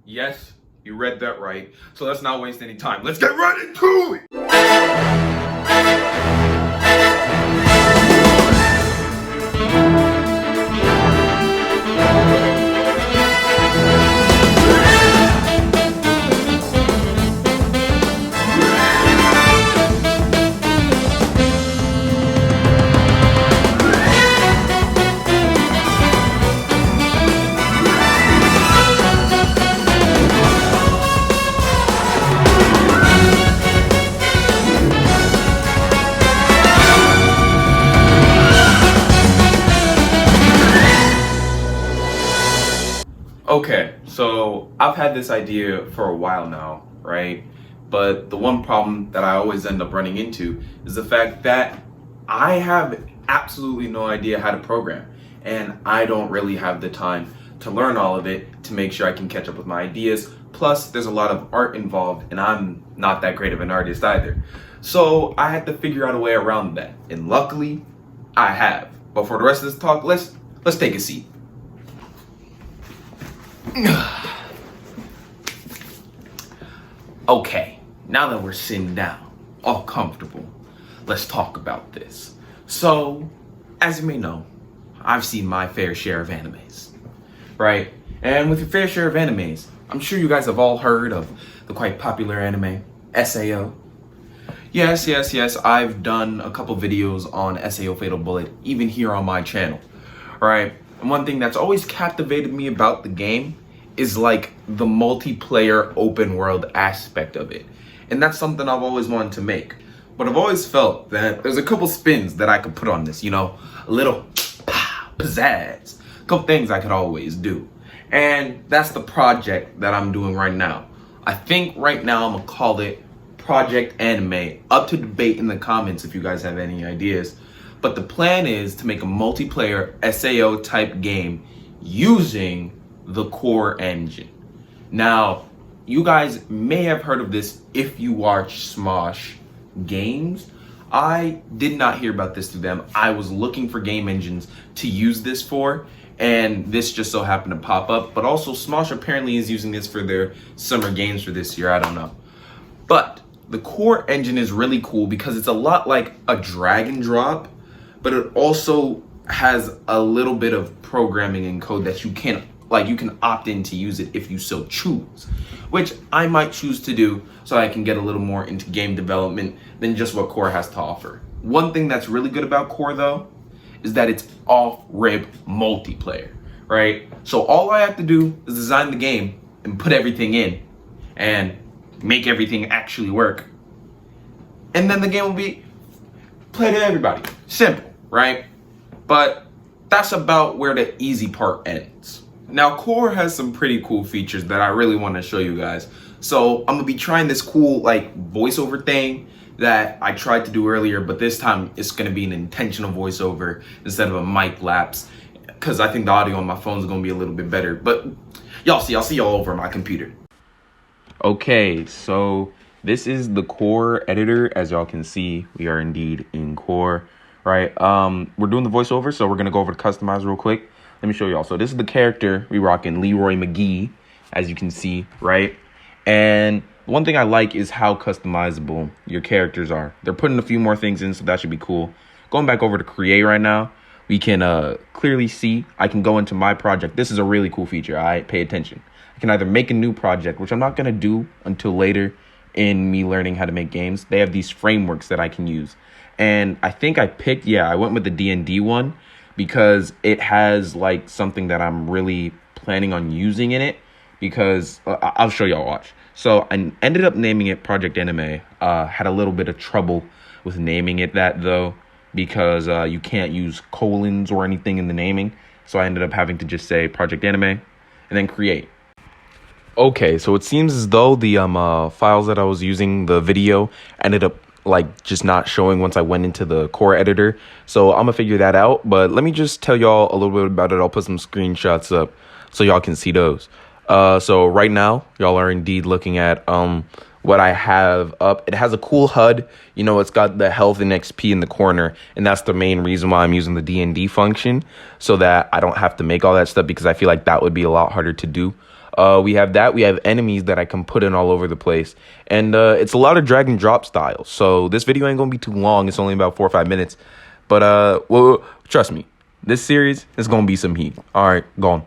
Yes, you read that right. So let's not waste any time. Let's get right into it! Okay, so I've had this idea for a while now, right? But the one problem that I always end up running into is the fact that I have absolutely no idea how to program, and I don't really have the time to learn all of it to make sure I can catch up with my ideas. Plus, there's a lot of art involved, and I'm not that great of an artist either. So I had to figure out a way around that, and luckily, I have. But for the rest of this talk, let's take a seat. Okay, now that we're sitting down, all comfortable, let's talk about this. So, as you may know, I've seen my fair share of animes, right? And with your fair share of animes, I'm sure you guys have all heard of the quite popular anime, SAO. Yes, I've done a couple videos on SAO Fatal Bullet, even here on my channel, right? And one thing that's always captivated me about the game is like the multiplayer open world aspect of it. And that's something I've always wanted to make. But I've always felt that there's a couple spins that I could put on this, you know, a little pizzazz, a couple things I could always do. And that's the project that I'm doing right now. I think right now I'm gonna call it Project Anime. Up to debate in the comments if you guys have any ideas. But the plan is to make a multiplayer SAO type game using the core engine. Now, you guys may have heard of this if you watch Smosh games. I did not hear about this through them. I was looking for game engines to use this for, and this just so happened to pop up. But also, Smosh apparently is using this for their summer games for this year. I don't know. But the core engine is really cool because it's a lot like a drag and drop, but it also has a little bit of programming and code that you can opt in to use it if you so choose, which I might choose to do so I can get a little more into game development than just what Core has to offer. One thing that's really good about Core though is that it's off-rip multiplayer, right? So all I have to do is design the game and put everything in and make everything actually work. And then the game will be played to everybody. Simple, right? But that's about where the easy part ends. Now, Core has some pretty cool features that I really want to show you guys. So I'm gonna be trying this cool voiceover thing that I tried to do earlier, but this time it's gonna be an intentional voiceover instead of a mic lapse, because I think the audio on my phone is gonna be a little bit better. But I'll see y'all over my computer. Okay, so this is the Core editor. As y'all can see, we are indeed in Core, right? We're doing the voiceover, so we're gonna go over to customize real quick. Let me show y'all. So this is the character we rocking, Leroy McGee, as you can see, right? And one thing I like is how customizable your characters are. They're putting a few more things in, so that should be cool. Going back over to create right now, we can clearly see I can go into my project. This is a really cool feature. Pay attention. I can either make a new project, which I'm not gonna do until later in me learning how to make games. They have these frameworks that I can use. And I think I went with the D&D one, because it has like something that I'm really planning on using in it, because I'll show y'all, watch. So I ended up naming it Project Anime. Had a little bit of trouble with naming it that though, because you can't use colons or anything in the naming. So I ended up having to just say Project Anime and then create. Okay, so it seems as though the files that I was using, the video, ended up just not showing once I went into the Core editor. So I'm gonna figure that out, but let me just tell y'all a little bit about it. I'll put some screenshots up so y'all can see those. So right now, y'all are indeed looking at what I have up. It has a cool HUD. You know, it's got the health and XP in the corner, and that's the main reason why I'm using the D&D function, so that I don't have to make all that stuff, because I feel like that would be a lot harder to do. We have that. We have enemies that I can put in all over the place. And it's a lot of drag and drop style. So this video ain't going to be too long. It's only about 4 or 5 minutes. But, well, trust me, this series is going to be some heat. All right, go on.